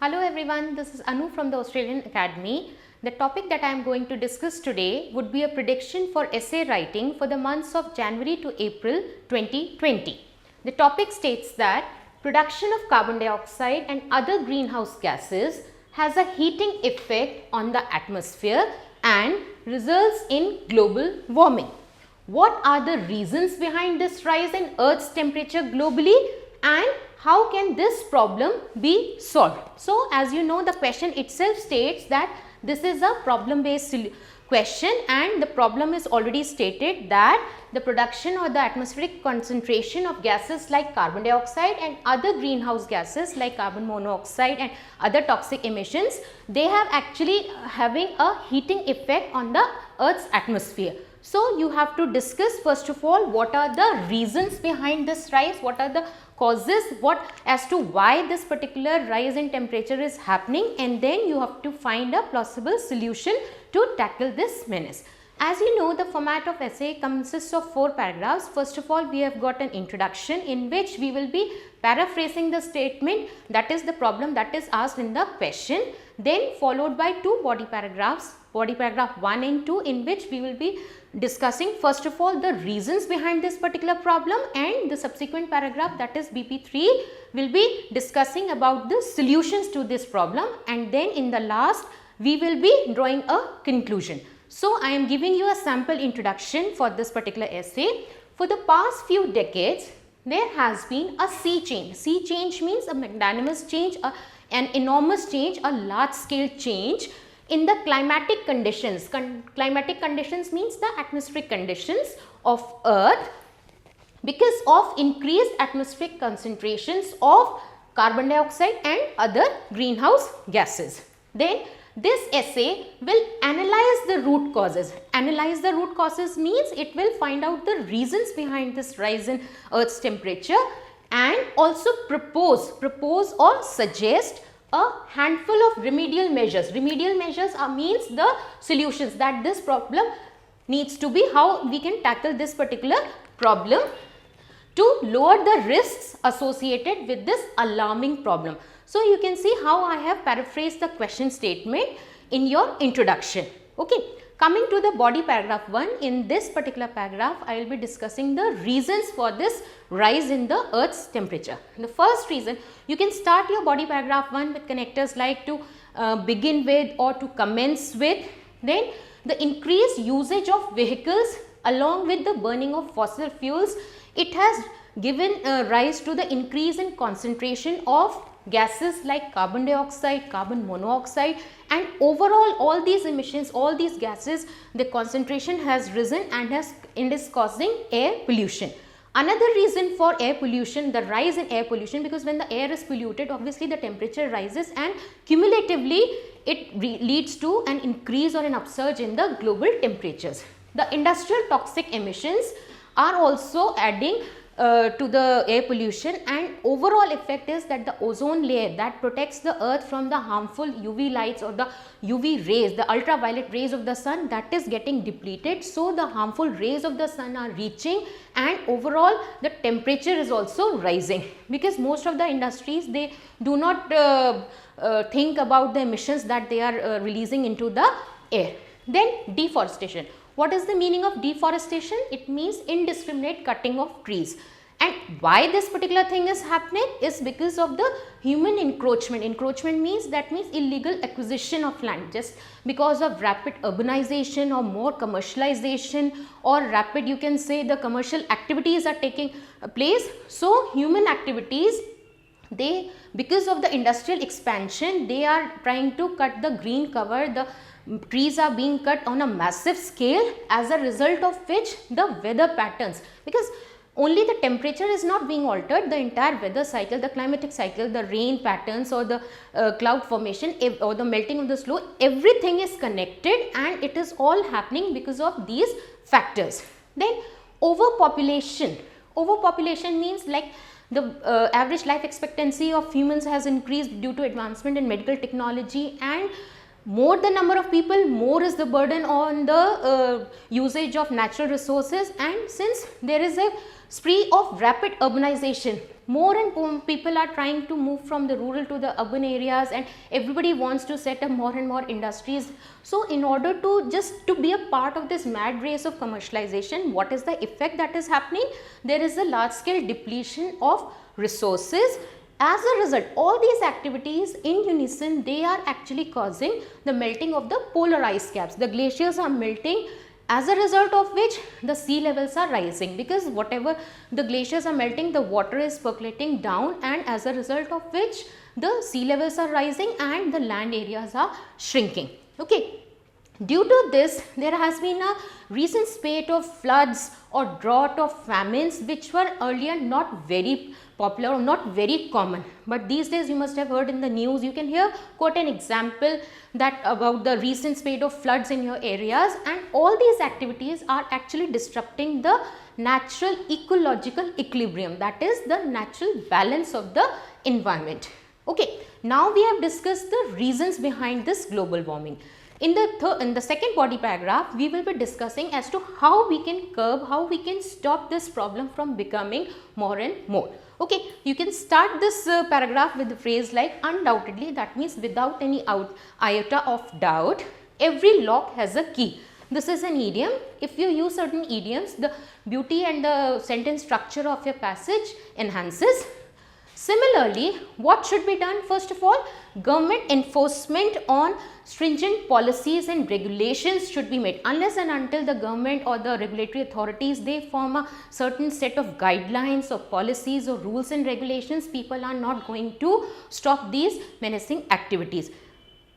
Hello everyone, this is Anu from the Australian Academy. The topic that I am going to discuss today would be a prediction for essay writing for the months of January to April 2020. The topic states that production of carbon dioxide and other greenhouse gases has a heating effect on the atmosphere and results in global warming. What are the reasons behind this rise in Earth's temperature globally and how can this problem be solved? So, as you know, the question itself states that this is a problem based question and the problem is already stated that the production or the atmospheric concentration of gases like carbon dioxide and other greenhouse gases like carbon monoxide and other toxic emissions, they have actually having a heating effect on the Earth's atmosphere. So, you have to discuss first of all what are the reasons behind this rise, what are the causes, as to why this particular rise in temperature is happening, and then you have to find a plausible solution to tackle this menace. As you know, the format of essay consists of 4 paragraphs. First of all, we have got an introduction in which we will be paraphrasing the statement, that is the problem that is asked in the question, then followed by 2 body paragraphs, body paragraph 1 and 2, in which we will be discussing first of all the reasons behind this particular problem, and the subsequent paragraph, that is BP3, will be discussing about the solutions to this problem, and then in the last we will be drawing a conclusion. So, I am giving you a sample introduction for this particular essay. For the past few decades, there has been a sea change. Sea change means a magnanimous change, an enormous change, a large scale change in the climatic conditions. Climatic conditions means the atmospheric conditions of Earth because of increased atmospheric concentrations of carbon dioxide and other greenhouse gases. Then this essay will analyze the root causes. Analyze the root causes means it will find out the reasons behind this rise in Earth's temperature and also propose or suggest a handful of remedial measures. Remedial measures means the solutions that this problem needs to be, how we can tackle this particular problem to lower the risks associated with this alarming problem. So, you can see how I have paraphrased the question statement in your introduction. Okay. Coming to the body paragraph 1, in this particular paragraph, I will be discussing the reasons for this rise in the Earth's temperature. The first reason, you can start your body paragraph 1 with connectors like to begin with or to commence with. Then the increased usage of vehicles along with the burning of fossil fuels, it has given rise to the increase in concentration of gases like carbon dioxide, carbon monoxide, and overall all these emissions, all these gases, the concentration has risen and is causing air pollution. Another reason for air pollution, the rise in air pollution, because when the air is polluted, obviously the temperature rises and cumulatively it leads to an increase or an upsurge in the global temperatures. The industrial toxic emissions are also adding to the air pollution, and overall effect is that the ozone layer that protects the Earth from the harmful UV lights or the UV rays, the ultraviolet rays of the sun, that is getting depleted. So, the harmful rays of the sun are reaching and overall the temperature is also rising, because most of the industries, they do not think about the emissions that they are releasing into the air. Then deforestation. What is the meaning of deforestation? It means indiscriminate cutting of trees. And why this particular thing is happening is because of the human encroachment. Encroachment means illegal acquisition of land, just because of rapid urbanization or more commercialization or rapid, you can say, the commercial activities are taking place. So, human activities, they, because of the industrial expansion, they are trying to cut the green cover, the trees are being cut on a massive scale, as a result of which the weather patterns, because only the temperature is not being altered, the entire weather cycle, the climatic cycle, the rain patterns or the cloud formation or the melting of the snow, everything is connected and it is all happening because of these factors. Then overpopulation. Overpopulation means like the average life expectancy of humans has increased due to advancement in medical technology, and more the number of people, more is the burden on the usage of natural resources, and since there is a spree of rapid urbanization, more and more people are trying to move from the rural to the urban areas, and everybody wants to set up more and more industries. So in order to just to be a part of this mad race of commercialization, what is the effect that is happening? There is a large scale depletion of resources. As a result, all these activities in unison, they are actually causing the melting of the polar ice caps. The glaciers are melting, as a result of which the sea levels are rising, because whatever the glaciers are melting, the water is percolating down, and as a result of which the sea levels are rising and the land areas are shrinking. Okay. Due to this, there has been a recent spate of floods or drought or famines which were earlier not very popular or not very common, but these days you must have heard in the news. You can hear quote an example that about the recent spate of floods in your areas, and all these activities are actually disrupting the natural ecological equilibrium, that is the natural balance of the environment. Okay, now we have discussed the reasons behind this global warming. In the second body paragraph, we will be discussing as to how we can curb, how we can stop this problem from becoming more and more. Okay, you can start this paragraph with the phrase like undoubtedly, that means without any iota of doubt, every lock has a key. This is an idiom. If you use certain idioms, the beauty and the sentence structure of your passage enhances. Similarly, what should be done? First of all, government enforcement on stringent policies and regulations should be made. Unless and until the government or the regulatory authorities, they form a certain set of guidelines or policies or rules and regulations, people are not going to stop these menacing activities.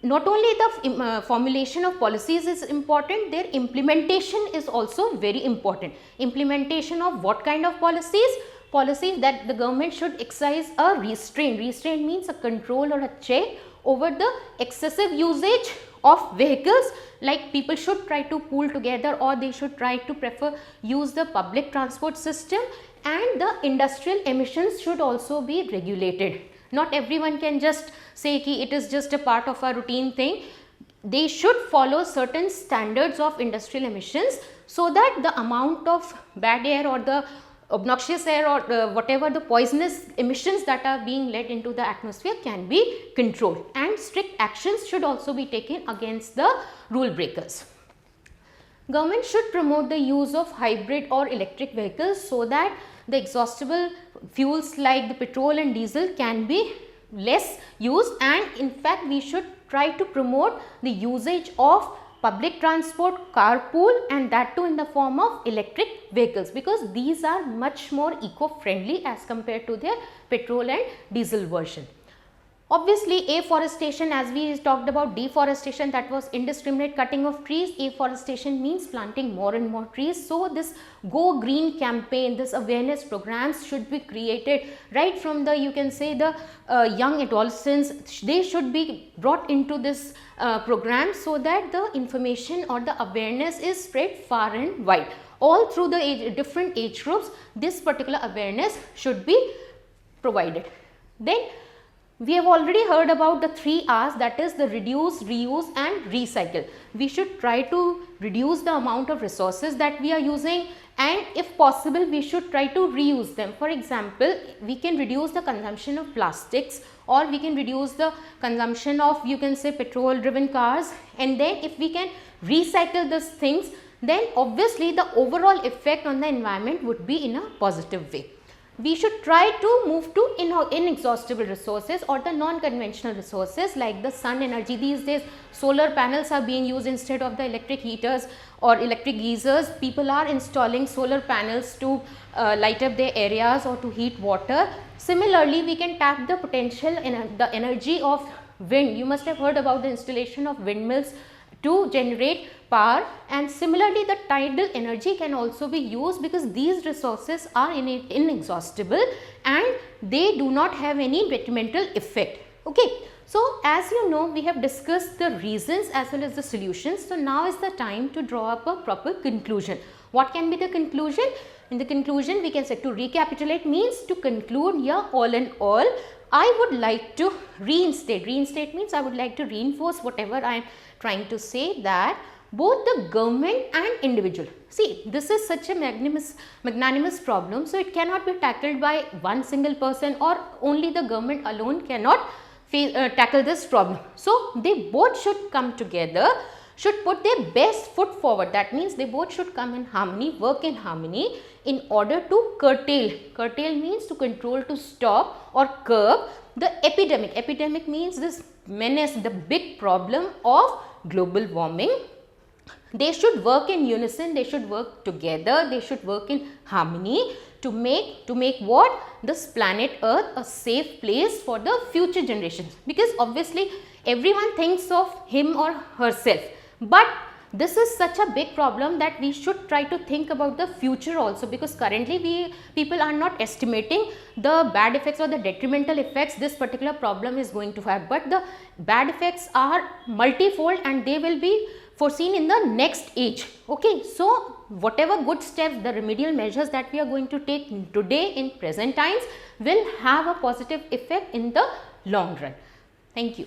Not only the formulation of policies is important, their implementation is also very important. Implementation of what kind of policies? Policies that the government should exercise a restraint. Restraint means a control or a check over the excessive usage of vehicles, like people should try to pool together, or they should try to use the public transport system, and the industrial emissions should also be regulated. Not everyone can just say ki it is just a part of a routine thing. They should follow certain standards of industrial emissions so that the amount of bad air or the obnoxious air or whatever the poisonous emissions that are being let into the atmosphere can be controlled, and strict actions should also be taken against the rule breakers. Government should promote the use of hybrid or electric vehicles so that the exhaustible fuels like the petrol and diesel can be less used, and in fact we should try to promote the usage of public transport, carpool, and that too in the form of electric vehicles, because these are much more eco-friendly as compared to their petrol and diesel version. Obviously, afforestation, as we talked about deforestation, that was indiscriminate cutting of trees. Afforestation means planting more and more trees. So this Go Green campaign, this awareness programs should be created right from the, you can say, the young adolescents. They should be brought into this program so that the information or the awareness is spread far and wide. All through the different age groups, this particular awareness should be provided. Then we have already heard about the 3 R's, that is the reduce, reuse and recycle. We should try to reduce the amount of resources that we are using, and if possible we should try to reuse them. For example, we can reduce the consumption of plastics, or we can reduce the consumption of, you can say, petrol driven cars, and then if we can recycle these things, then obviously the overall effect on the environment would be in a positive way. We should try to move to inexhaustible resources or the non-conventional resources like the sun energy. These days solar panels are being used instead of the electric heaters or electric geysers. People are installing solar panels to light up their areas or to heat water. Similarly, we can tap the potential in the energy of wind. You must have heard about the installation of windmills to generate power, and similarly the tidal energy can also be used, because these resources are inexhaustible and they do not have any detrimental effect. Okay. So, as you know, we have discussed the reasons as well as the solutions. So, now is the time to draw up a proper conclusion. What can be the conclusion? in the conclusion we can say, to recapitulate means to conclude, yeah, all in all, I would like to reinstate. Reinstate means I would like to reinforce whatever I am trying to say, that both the government and individual. See, this is such a magnanimous problem, so it cannot be tackled by one single person, or only the government alone cannot tackle this problem. So, they both should come together, should put their best foot forward. That means they both should come in harmony, work in harmony in order to curtail. Curtail means to control, to stop or curb the epidemic. Epidemic means this menace, the big problem of global warming. They should work in unison, they should work together, they should work in harmony to make what? This planet Earth a safe place for the future generations. Because obviously everyone thinks of him or herself, but this is such a big problem that we should try to think about the future also, because currently people are not estimating the bad effects or the detrimental effects this particular problem is going to have, but the bad effects are multifold and they will be foreseen in the next age. Okay, so whatever good steps, the remedial measures that we are going to take today in present times will have a positive effect in the long run. Thank you.